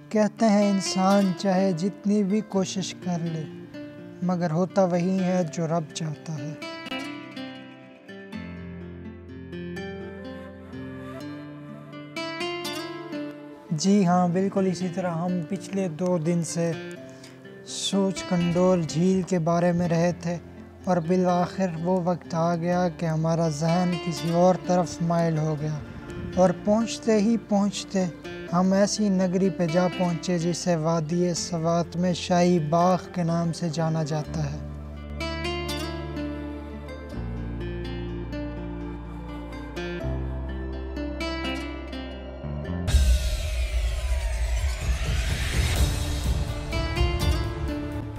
कहते हैं इंसान चाहे जितनी भी कोशिश कर ले मगर होता वही है जो रब चाहता है। जी हाँ, बिल्कुल इसी तरह हम पिछले 2 दिन से सोच कंडोल झील के बारे में रहे थे और बिल आखिर वो वक्त आ गया कि हमारा जहन किसी और तरफ माइल हो गया और पहुँचते ही पहुँचते हम ऐसी नगरी पे जा पहुँचे जिसे वादी सवात में शाही बाग के नाम से जाना जाता है।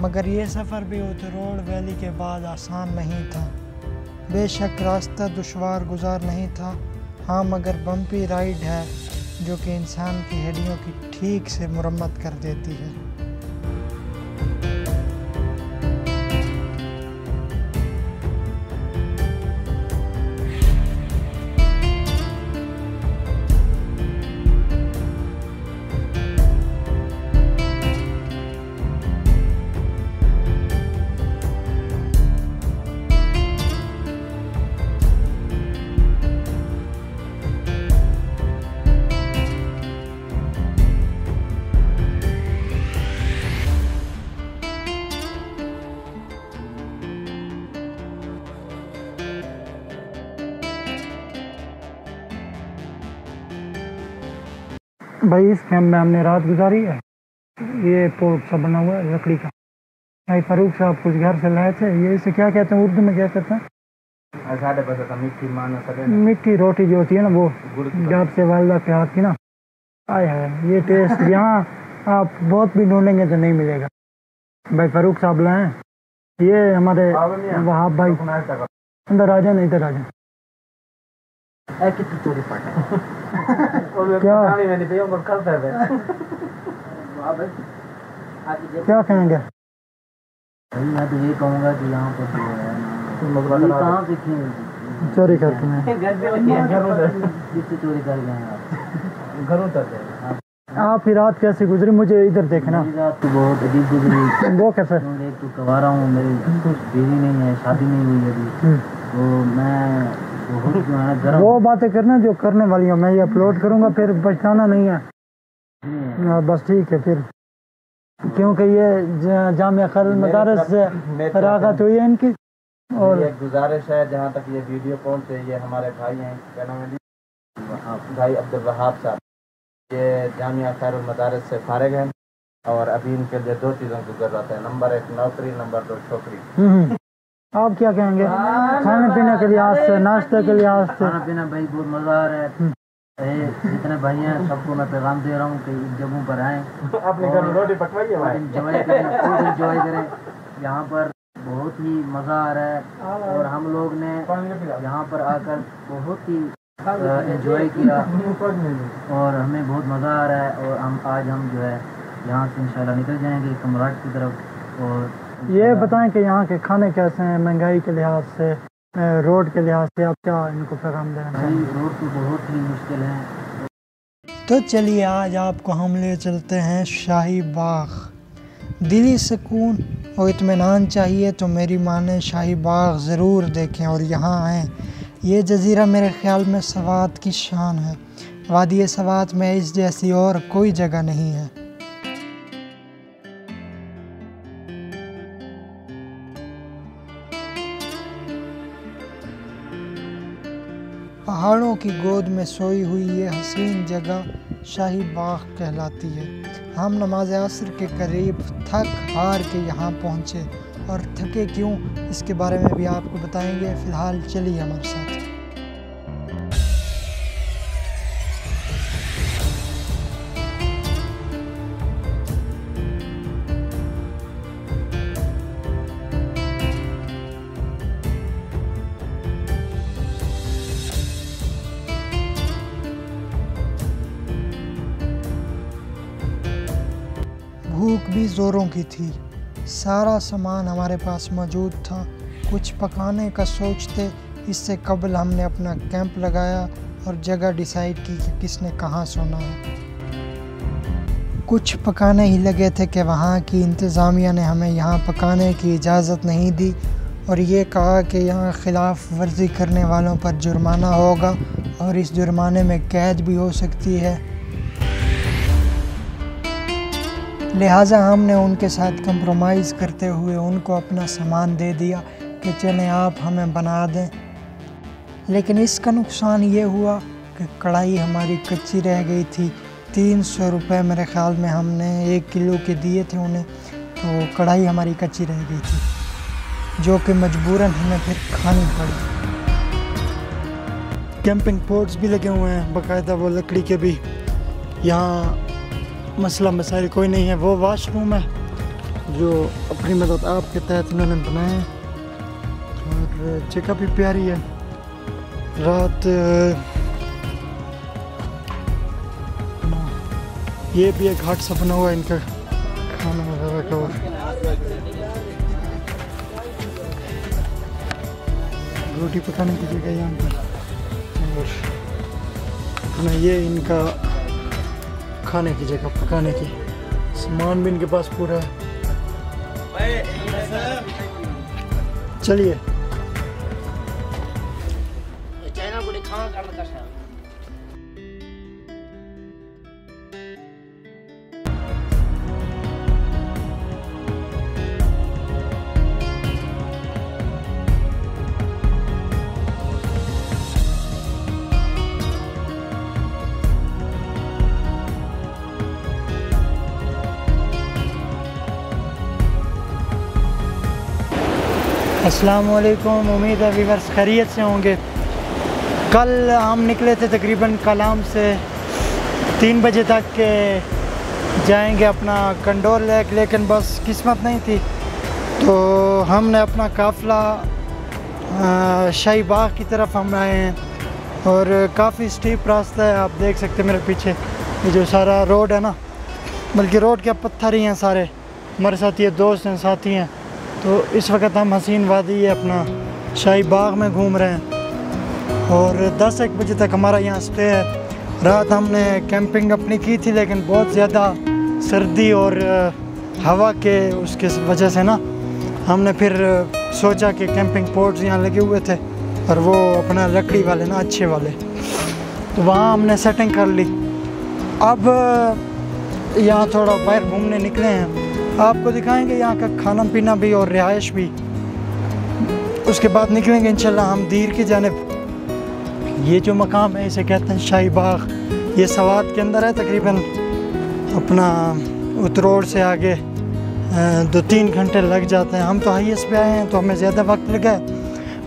मगर ये सफ़र भी उतरोड़ वैली के बाद आसान नहीं था। बेशक रास्ता दुश्वार गुजार नहीं था, हाँ मगर बम्पी राइड है जो कि इंसान की हड्डियों की ठीक से मुरम्मत कर देती है। भाई इस कैंप में हमने रात गुजारी है। ये पोर्ट सा बना हुआ है लकड़ी का। भाई फारूक साहब कुछ घर से लाए थे। ये इसे क्या कहते हैं, उर्दू में क्या कहते हैं? मिट्टी रोटी जो होती है ना, वो जब से वालदा के हाथ की ना, आए है ये टेस्ट यहाँ आप बहुत भी ढूंढेंगे तो नहीं मिलेगा। भाई फारूक साहब लाए हैं। ये हमारे वहाब भाई, अंदर आ जाए, इधर आ जाए। क्या कहेंगे? मैं तो ये कहूँगा कि यहाँ पर कहाँ से चोरी करते हैं, चोरी कर गए घरों तक। आप ही रात कैसे गुजरी? मुझे इधर देखना। रात तो बहुत अजीब गुजरी। वो कैसे? एक तो कवारा हूँ, मेरी बीवी नहीं है, शादी नहीं हुई अभी, तो मैं वो बातें करना जो करने वाली हूँ। मैं ये अपलोड करूँगा, फिर पछताना नहीं है। बस ठीक है फिर, क्योंकि ये जामिया खैरुल मदारिस से फरागत हुई है इनकी। और एक गुजारिश है, जहाँ तक ये वीडियो पहुँचे, ये हमारे भाई हैं, क्या नाम है, भाई अब्दुल वहाब साहब। ये जामिया खैरुल मदारिस से फारिग हैं और अभी इनके लिए 2 चीज़ों की ज़रूरत है। नंबर 1 नौकरी, नंबर 2 छोकरी। आप क्या कहेंगे? खाने पीने के लिहाज से, नाश्ते के लिहाज से? खाना पीना भाई बहुत मज़ा आ रहा है। जितने भाई हैं सबको मैं पैगाम दे रहा हूँ कि इन जगहों पर आएँ, अपने घर में रोटी पकवाइए भाई, एंजॉय करें, खूब एंजॉय करें। यहाँ पर बहुत ही मज़ा आ रहा है और हम लोग ने यहाँ पर आकर बहुत ही एंजॉय किया और हमें बहुत मज़ा आ रहा है। और हम जो है यहाँ से इंशाल्लाह निकल जाएंगे कमराट की तरफ। और ये बताएं कि यहाँ के खाने कैसे हैं, महंगाई के लिहाज से, रोड के लिहाज से आप क्या इनको पैगाम देना चाहेंगे? रोड तो बहुत ही मुश्किल है। तो चलिए आज आपको हम ले चलते हैं शाही बाग। दिली सुकून और इत्मीनान चाहिए तो मेरी माने शाही बाग ज़रूर देखें और यहाँ आएँ। ये जज़ीरा मेरे ख़्याल में सवात की शान है। वादी सवात में इस जैसी और कोई जगह नहीं है। पहाड़ों की गोद में सोई हुई ये हसीन जगह शाही बाग कहलाती है। हम नमाज असर के करीब थक हार के यहाँ पहुँचे और थके क्यों इसके बारे में भी आपको बताएंगे। फ़िलहाल चलिए हमारे साथ। भूख भी ज़ोरों की थी। सारा सामान हमारे पास मौजूद था। कुछ पकाने का सोचते इससे कबल हमने अपना कैंप लगाया और जगह डिसाइड की कि किसने कहाँ सोना है। कुछ पकाने ही लगे थे कि वहाँ की इंतज़ामिया ने हमें यहाँ पकाने की इजाज़त नहीं दी और ये कहा कि यहाँ ख़िलाफ़ वर्जी करने वालों पर जुर्माना होगा और इस जुर्माने में कैद भी हो सकती है। लिहाजा हमने उनके साथ कंप्रोमाइज़ करते हुए उनको अपना सामान दे दिया कि चलें आप हमें बना दें। लेकिन इसका नुकसान ये हुआ कि कढ़ाई हमारी कच्ची रह गई थी। 300 रुपये मेरे ख़्याल में हमने 1 किलो के दिए थे उन्हें, तो कढ़ाई हमारी कच्ची रह गई थी जो कि मजबूरन हमें फिर खानी पड़ी। कैंपिंग पोट्स भी लगे हुए हैं बाकायदा, वो लकड़ी के भी। यहाँ मसला मसाइल कोई नहीं है। वो वाशरूम है जो अपनी मदद आपके तहत उन्होंने बनाए हैं और जगह भी प्यारी है। रात ये भी एक घाट सा बना हुआ है इनका खाना वगैरह का। रोटी पकाने की जगह यहाँ पर और अपना ये इनका खाने की जगह, पकाने की। सामान भी इनके पास पूरा है। चलिए अस्सलाम वालेकुम। उम्मीद है व्यूअर्स खैरियत से होंगे। कल हम निकले थे तकरीबन कलाम से 3 बजे तक के जाएंगे अपना कंडोल लेक, लेकिन बस किस्मत नहीं थी तो हमने अपना काफ़िला शाही बाग की तरफ हम आए हैं और काफ़ी स्टीप रास्ता है। आप देख सकते हैं मेरे पीछे ये जो सारा रोड है ना, बल्कि रोड के पत्थर ही हैं सारे। हमारे साथ ये दोस्त हैं, साथी हैं। तो इस वक्त हम हसीन वादी अपना शाही बाग में घूम रहे हैं और 10-1 बजे तक हमारा यहाँ स्टे है। रात हमने कैंपिंग अपनी की थी लेकिन बहुत ज़्यादा सर्दी और हवा के उसके वजह से ना हमने फिर सोचा कि कैंपिंग पोट्स यहाँ लगे हुए थे और वो अपना लकड़ी वाले ना अच्छे वाले, तो वहाँ हमने सेटिंग कर ली। अब यहाँ थोड़ा बाहर घूमने निकले हैं, आपको दिखाएंगे यहाँ का खाना पीना भी और रिहाइश भी। उसके बाद निकलेंगे इंशाल्लाह हम दीर की जानिब। ये जो मकाम है इसे कहते हैं शाही बाग। ये सवात के अंदर है, तकरीबन अपना उतरोड़ से आगे 2-3 घंटे लग जाते हैं। हम तो हाईएस्ट पे आए हैं तो हमें ज़्यादा वक्त लगा है।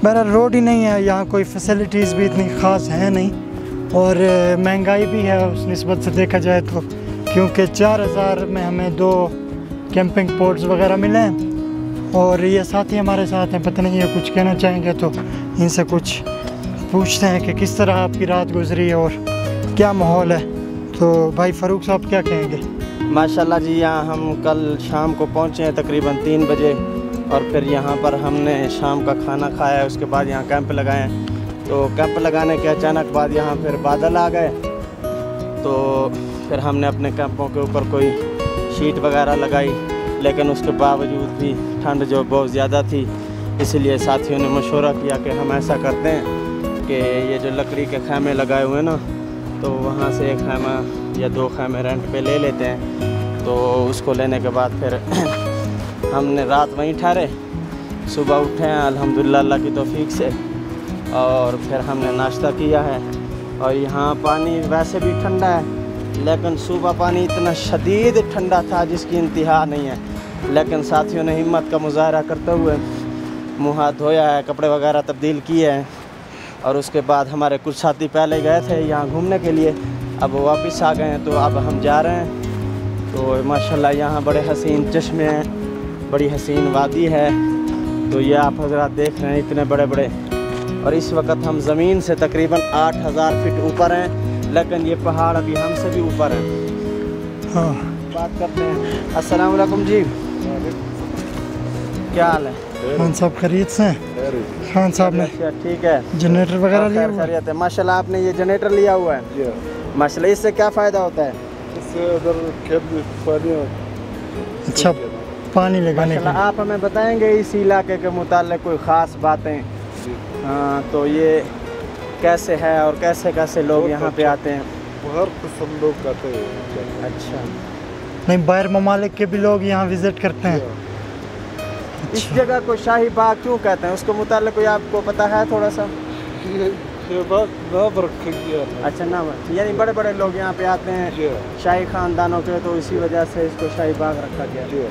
बहरहाल रोड ही नहीं है यहाँ, कोई फैसिलिटीज़ भी इतनी ख़ास है नहीं और महंगाई भी है उस निस्बत से देखा जाए तो, क्योंकि 4000 में हमें 2 कैंपिंग पोट्स वगैरह मिले हैं और ये साथी हमारे साथ हैं। पता नहीं ये कुछ कहना चाहेंगे तो इनसे कुछ पूछते हैं कि किस तरह आपकी रात गुजरी है और क्या माहौल है। तो भाई फ़ारूक साहब क्या कहेंगे? माशाल्लाह जी, यहाँ हम कल शाम को पहुँचे हैं तकरीबन 3 बजे और फिर यहाँ पर हमने शाम का खाना खाया है। उसके बाद यहाँ कैंप लगाए हैं। तो कैंप लगाने के अचानक बाद यहाँ फिर बादल आ गए तो फिर हमने अपने कैंपों के ऊपर कोई शीट वगैरह लगाई, लेकिन उसके बावजूद भी ठंड जो बहुत ज़्यादा थी, इसलिए साथियों ने मशवरा किया कि हम ऐसा करते हैं कि ये जो लकड़ी के खैमे लगाए हुए हैं ना, तो वहाँ से एक खैमा या 2 खैमे रेंट पे ले लेते हैं। तो उसको लेने के बाद फिर हमने रात वहीं ठहरे। सुबह उठे हैं अल्हम्दुलिल्लाह अल्लाह की तौफीक से और फिर हमने नाश्ता किया है। और यहाँ पानी वैसे भी ठंडा है, लेकिन सुबह पानी इतना शदीद ठंडा था जिसकी इंतहा नहीं है। लेकिन साथियों ने हिम्मत का मुजाहरा करते हुए मुँह हाथ धोया है, कपड़े वगैरह तब्दील किए हैं और उसके बाद हमारे कुछ साथी पहले गए थे यहाँ घूमने के लिए, अब वो वापस आ गए हैं। तो अब हम जा रहे हैं। तो माशाल्लाह यहाँ बड़े हसीन चश्मे हैं, बड़ी हसीन वादी है। तो ये आप हज़रात देख रहे हैं इतने बड़े बड़े, और इस वक्त हम ज़मीन से तकरीबन 8000 फीट ऊपर हैं, लेकिन ये पहाड़ अभी हमसे भी ऊपर हैं। हाँ, बात करते हैं। अस्सलाम वालेकुम जी, क्या हाल है? खान साहब खरीद से हैं? खान साहब ने ठीक है, जनरेटर वगैरह लिया हुआ है? है माशाल्लाह। आपने ये जनरेटर लिया हुआ है माशाल्लाह, इससे क्या फ़ायदा होता है? से उधर खेत में पानी अच्छा, पानी लगाने माशाल्लाह। का। आप हमें बताएंगे इस इलाके के मुताल्लिक कोई ख़ास बातें? हाँ, तो ये कैसे है और कैसे कैसे लोग यहाँ पे आते हैं? हर किस्म लोग आते हैं। अच्छा, नहीं, बाहर ममालिक के भी लोग यहाँ विजिट करते हैं। इस जगह को शाही बाग क्यों कहते हैं, उसके मुताल्लिक कोई आपको पता है थोड़ा सा? ये बात नाम रखा गया है। अच्छा, नाम यानी बड़े बड़े लोग यहाँ पे आते हैं जी शाही ख़ानदानों के, तो इसी वजह से इसको शाही बाग रखा गया। जी।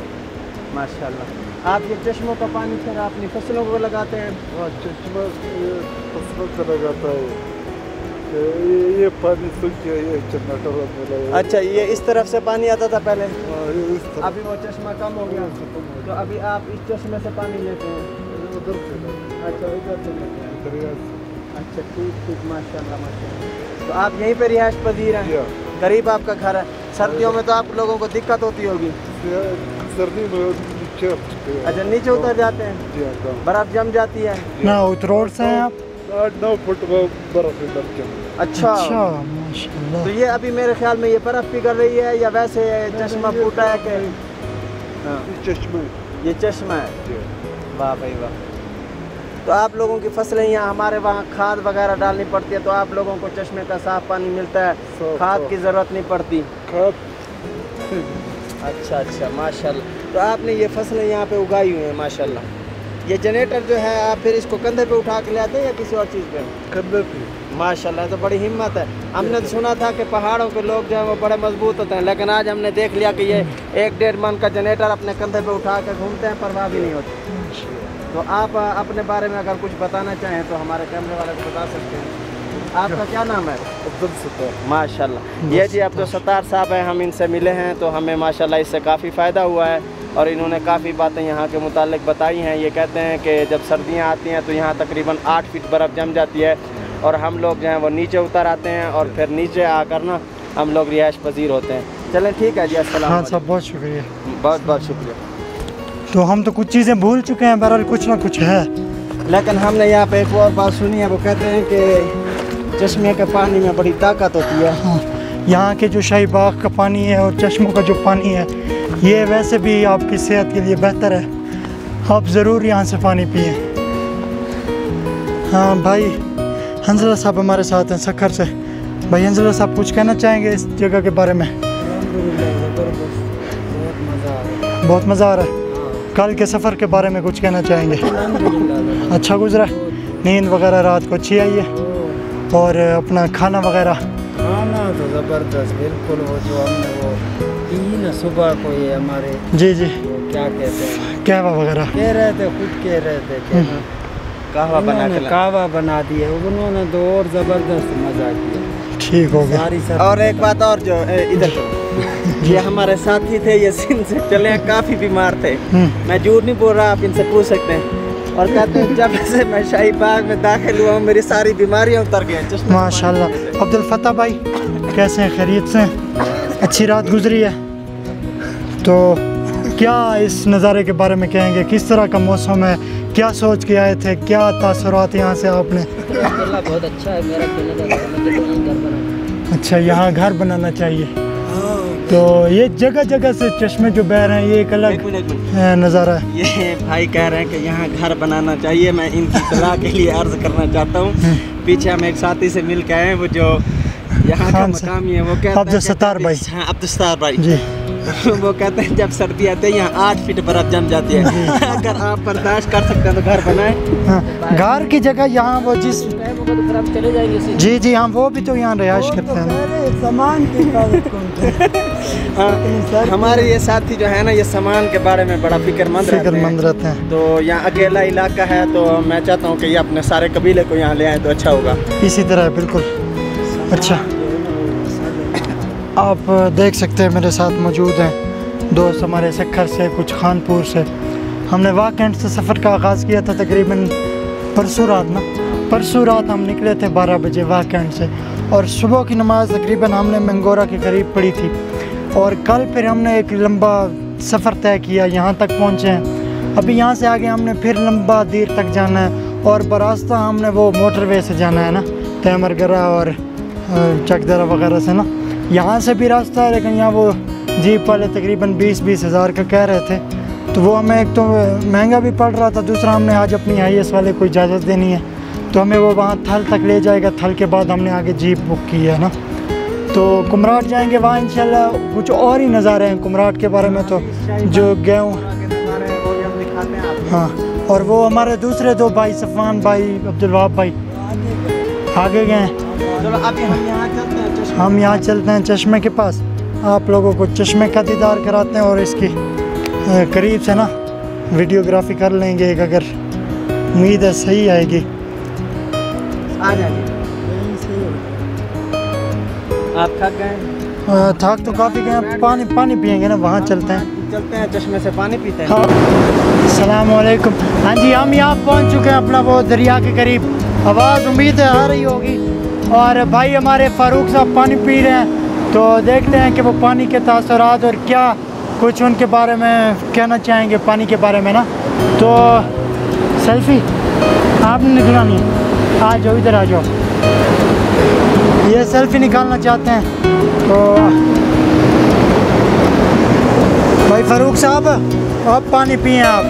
माशाल्लाह। आप ये चश्मों का पानी फिर अपनी फसलों को लगाते हैं? हाँ, चश्मा ये फसलों का लगाता है। ये पानी सूख गया, ये जनरेटर मिला है। अच्छा, ये इस तरफ से पानी आता था पहले, हाँ, ये इस तरह अभी वो चश्मा कम हो गया, तो अभी आप इस चश्मे से पानी लेते हैं? उधर से अच्छा, इधर से लेते हैं। दरिया से। अच्छा, ठीक ठीक, माशाल्लाह माशाल्लाह। तो आप यहीं पे रिहाइश पजीर हैं? या। करीब आपका घर है। सर्दियों में तो आप लोगों को दिक्कत होती होगी? सर्दी में नीचे उठते हैं। अच्छा, नीचे उतर जाते हैं, जी हाँ, बर्फ़ जम जाती है? ना उतरोड़ से हैं आप? 8-9 फुट बर्फ इधर के। अच्छा, अच्छा, माशाल्लाह। तो ये अभी मेरे ख्याल में ये बर्फ़ पिघल रही है या वैसे चश्मा फूटा है कि? हाँ, चश्मे। ये चश्मा है। जी। वाह भाई वाह। तो आप लोगों की फसलें यहाँ, हमारे वहाँ खाद वगैरह डालनी पड़ती है, तो आप लोगों को चश्मे का साफ पानी मिलता है, खाद की ज़रूरत नहीं पड़ती? खाद। अच्छा अच्छा, माशाल्लाह। तो आपने ये फसलें यहाँ पे उगाई हुई हैं माशाल्लाह। ये जनरेटर जो है आप फिर इसको कंधे पे उठा के ले आते हैं या किसी और चीज़ पे? कंधे पे। माशाल्लाह, तो बड़ी हिम्मत है। हमने तो सुना था कि पहाड़ों के लोग जो हैं वो बड़े मजबूत होते हैं, लेकिन आज हमने देख लिया कि ये 1-1.5 मन का जनरेटर अपने कंधे पे उठा कर घूमते हैं, परवाह भी नहीं होती। तो आप अपने बारे में अगर कुछ बताना चाहें तो हमारे कैमरे वाले को बता सकते हैं। आपका क्या नाम है? अब्दुल सत्तार। माशाल्लाह। ये जी अब्दुल सत्तार साहब हैं, हम इनसे मिले हैं तो हमें माशाल्लाह इससे काफ़ी फ़ायदा हुआ है और इन्होंने काफ़ी बातें यहाँ के मुताल्लिक बताई हैं। ये कहते हैं कि जब सर्दियाँ आती हैं तो यहाँ तकरीबन 8 फीट बर्फ़ जम जाती है और हम लोग जो हैं वो नीचे उतर आते हैं और फिर नीचे आकर ना हम लोग रिहाइश पजीर होते हैं। चलें, ठीक है जी, अस्सलाम हाँ साहब, बहुत शुक्रिया। बहुत बहुत शुक्रिया। तो हम तो कुछ चीज़ें भूल चुके हैं, बहरहाल कुछ ना कुछ है। लेकिन हमने यहाँ पे एक और बात सुनी है, वो कहते हैं कि चश्मे के पानी में बड़ी ताकत होती है। हाँ, यहाँ के जो शाही बाग का पानी है और चश्मों का जो पानी है, ये वैसे भी आपकी सेहत के लिए बेहतर है। आप ज़रूर यहाँ से पानी पिएं। हाँ भाई, हंजला साहब हमारे साथ हैं सखर से। भाई हंजला साहब, कुछ कहना चाहेंगे इस जगह के बारे में? बहुत मज़ा आ रहा है। कल के सफ़र के बारे में कुछ कहना चाहेंगे? अच्छा गुजरा, नींद वगैरह रात को अच्छी आई है और अपना खाना वगैरह? खाना तो ज़बरदस्त, बिल्कुल। वो जो हमने वो पी ना सुबह को, ये हमारे जी जी, वो क्या कहते हैं, कहवा वगैरह कह रहे थे, खुद कह रहे थे कि कहवा बना के कहवा बना दिए उन्होंने, तो और ज़बरदस्त मज़ा किया। ठीक हो गया। सारी और एक बात और, जो इधर ये हमारे साथी थे, ये सिंध से चले हैं, काफ़ी बीमार थे। मैं झूठ नहीं बोल रहा, आप इनसे पूछ सकते हैं। और कहते हैं जब से मैं शाही बाग में दाखिल हुआ हूँ मेरी सारी बीमारियाँ उतर गई। माशाल्लाह। अब्दुल फत्ता भाई कैसे हैं, खैरियत से? अच्छी रात गुजरी है। तो क्या इस नज़ारे के बारे में कहेंगे? किस तरह का मौसम है? क्या सोच के आए थे? क्या तासुरात यहाँ से आपने? बहुत अच्छा है, मेरा कहने का घर बना। अच्छा, यहाँ घर बनाना चाहिए। तो ये जगह जगह से चश्मे जो बह रहे हैं, ये एक अलग नज़ारा है। ये भाई कह रहे हैं कि यहाँ घर बनाना चाहिए। मैं इनकी सलाह के लिए अर्ज करना चाहता हूँ। पीछे हम एक साथी से मिल के आए, वो जो यहाँ का मकामी है, वो कहते हैं अब्दुल सत्तार भाई। हाँ, अब्दुल सत्तार भाई जी। वो कहते हैं जब सर्दी आती है यहाँ 8 फीट बर्फ जम जाती है। अगर आप बर्दाश्त कर सकते हैं तो घर बनाएं। हाँ, घर की जगह यहाँ वो जिस चले जाएंगे। जी जी, हाँ, वो भी तो यहाँ रिहाइश करते हैं। सामान की हाँ, हमारे ये साथी जो है ना, ये सामान के बारे में बड़ा फिक्रमंद रहते हैं। तो यहाँ अकेला इलाका है, तो मैं चाहता हूँ कि ये अपने सारे कबीले को यहाँ ले आए तो अच्छा होगा। इसी तरह बिल्कुल। अच्छा, आप देख सकते हैं मेरे साथ मौजूद हैं दोस्त हमारे सखर से, कुछ खानपुर से। हमने वाह कैंट से सफ़र का आगाज़ किया था तकरीबन परसों रात हम निकले थे 12 बजे वाह कैंट से, और सुबह की नमाज़ तकरीबन हमने मंगोरा के करीब पढ़ी थी। और कल फिर हमने एक लंबा सफ़र तय किया, यहाँ तक पहुँचे हैं। अभी यहाँ से आगे हमने फिर लंबा देर तक जाना है और बरास्ता हमने वो मोटरवे से जाना है ना, तैमरगरा और चकदरा वगैरह से ना, यहाँ से भी रास्ता है, लेकिन यहाँ वो जीप वाले तकरीबन 20-20 हज़ार का कह रहे थे, तो वो हमें एक तो महंगा भी पड़ रहा था, दूसरा हमने आज अपनी हाईएस वाले को इजाज़त देनी है तो हमें वो वहाँ थल तक ले जाएगा। थल के बाद हमने आगे जीप बुक की है ना, तो कुमराट जाएंगे, वहाँ इंशाल्लाह कुछ और ही नज़ारे हैं कुमराट के बारे में तो जो गए हूँ। हाँ, और वो हमारे दूसरे दो भाई सफ़ान भाई, अब्दुल वहाब भाई आगे गए हैं। हम यहाँ चलते हैं चश्मे के पास, आप लोगों को चश्मे का दीदार कराते हैं और इसकी करीब से ना वीडियोग्राफी कर लेंगे एक, अगर उम्मीद है सही आएगी। आ जाइए। आप थक गए? थक तो काफ़ी गए, पानी पियेंगे ना, वहाँ चलते हैं चश्मे से पानी पीते हैं। हाँ, अस्सलाम वालेकुम। हाँ जी, हम यहाँ पहुँच चुके हैं अपना वो दरिया के करीब, आवाज़ उम्मीद है आ रही होगी। और भाई हमारे फ़ारूक साहब पानी पी रहे हैं, तो देखते हैं कि वो पानी के तासुरात और क्या कुछ उनके बारे में कहना चाहेंगे पानी के बारे में ना। तो सेल्फी आपने निकलवानी है, आ जाओ इधर आ जाओ, ये सेल्फी निकालना चाहते हैं। तो भाई फ़ारूक साहब आप पानी पिए, आप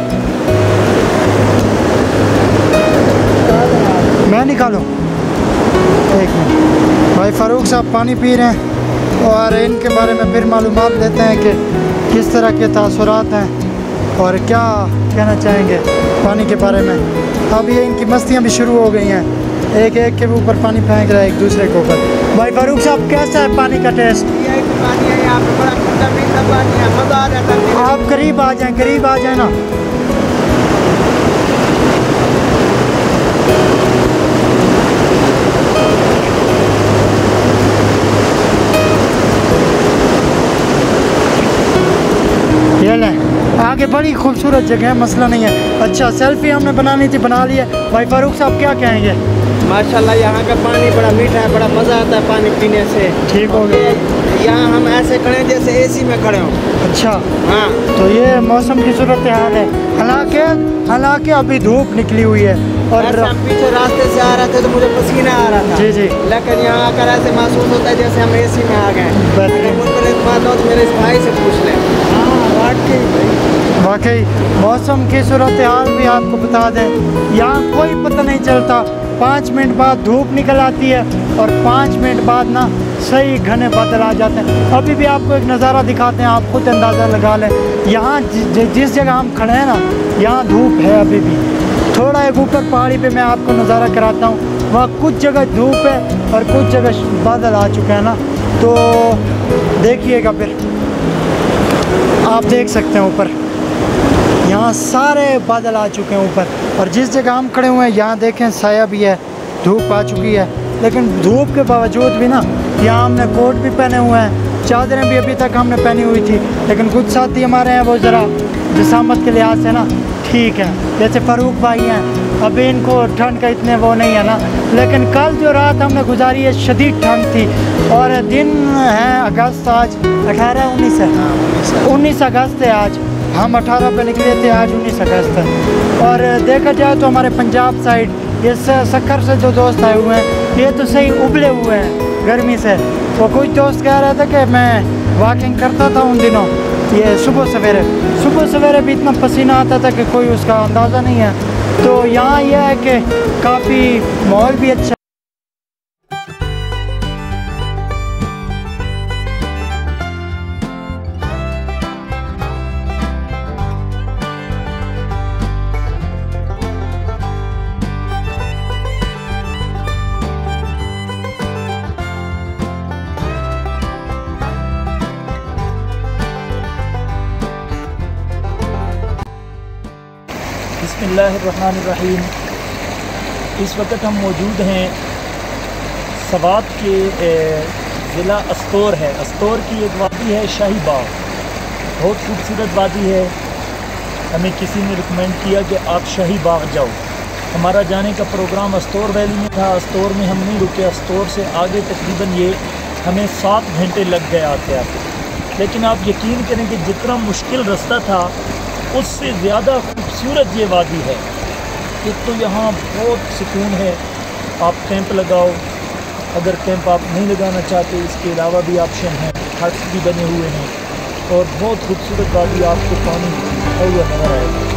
मैं निकालूं? एक मिनट। भाई फ़ारूक साहब पानी पी रहे हैं और इनके बारे में फिर मालूमात लेते हैं कि किस तरह के तासुरात हैं और क्या कहना चाहेंगे पानी के बारे में। अब ये इनकी मस्तियाँ भी शुरू हो गई हैं, एक एक के ऊपर पानी फेंक रहा है एक दूसरे के ऊपर। भाई फ़ारूक साहब कैसा है पानी का टेस्ट? ये पानी है यहाँ पे, बड़ा ठंडा मीठा पानी है, मज़ा आ जाता है। आप करीब आ जाए ना। ये लें, आगे बड़ी खूबसूरत जगह है, मसला नहीं है। अच्छा, सेल्फी हमने बनानी थी, बना ली है। भाई फ़ारूक साहब क्या कहेंगे? माशाल्लाह यहाँ का पानी बड़ा मीठा है, बड़ा मज़ा आता है पानी पीने से। ठीक हो गया। यहाँ हम ऐसे खड़े हैं जैसे एसी में खड़े हों। अच्छा, हाँ, तो ये मौसम की सूरत हाल है। हालांकि अभी धूप निकली हुई है और हम पीछे रास्ते से आ रहे थे तो मुझे पसीना आ रहा था। जी जी, लेकिन यहाँ आकर ऐसे महसूस होता है जैसे हम एसी में आ गए। बेहतरीन। तो मेरे इस भाई से पूछ लें। वाकई मौसम की सूरत हाल भी आपको बता दें, यहाँ कोई पता नहीं चलता, 5 मिनट बाद धूप निकल आती है और 5 मिनट बाद ना सही घने बादल आ जाते हैं। अभी भी आपको एक नज़ारा दिखाते हैं, आप खुद अंदाज़ा लगा लें। यहाँ जिस जगह हम खड़े हैं ना, यहाँ धूप है अभी भी। थोड़ा एक ऊपर पहाड़ी पे मैं आपको नज़ारा कराता हूँ, वहाँ कुछ जगह धूप है और कुछ जगह बादल आ चुके हैं ना, तो देखिएगा फिर आप देख सकते हैं ऊपर यहाँ सारे बादल आ चुके हैं ऊपर। और जिस जगह हम खड़े हुए हैं यहाँ देखें साया भी है, धूप आ चुकी है, लेकिन धूप के बावजूद भी ना यहाँ हमने कोट भी पहने हुए हैं, चादरें भी अभी तक हमने पहनी हुई थी। लेकिन कुछ साथी हमारे हैं वो ज़रा जिसामत के लिहाज से ना ठीक है, जैसे फ़ारूक भाई हैं, अभी इनको ठंड का इतने वो नहीं है ना। लेकिन कल जो रात हमने गुजारी है शदीद ठंड थी और दिन है अगस्त, आज 19 अगस्त है। आज हम 18 पे निकले थे, आज 19 अगस्त है। और देखा जाए तो हमारे पंजाब साइड ये सक्कर से जो दोस्त आए हुए हैं ये तो सही उबले हुए हैं गर्मी से। तो कोई दोस्त कह रहा था कि मैं वॉकिंग करता था उन दिनों, ये सुबह सवेरे भी इतना पसीना आता था कि कोई उसका अंदाज़ा नहीं है। तो यहाँ यह है कि काफ़ी माहौल भी अच्छा। बिस्मिल्लाहिर्रहमानिर्रहीम। इस वक्त हम मौजूद हैं सवात के ज़िला अस्तोर है। अस्तोर की एक वादी है शाही बाग, बहुत खूबसूरत वादी है। हमें किसी ने रिकमेंड किया कि आप शाही बाग जाओ। हमारा जाने का प्रोग्राम अस्तोर वैली में था, अस्तोर में हम नहीं रुके, अस्तोर से आगे तकरीबन ये हमें 7 घंटे लग गए आते आते। लेकिन आप यकीन करें कि जितना मुश्किल रास्ता था उससे ज़्यादा खूबसूरत ये वादी है। एक तो यहाँ बहुत सुकून है, आप कैंप लगाओ, अगर कैंप आप नहीं लगाना चाहते, इसके अलावा भी ऑप्शन हैं, हट्स भी बने हुए हैं और बहुत खूबसूरत वादी आपको पानी हुआ नजर आएगा।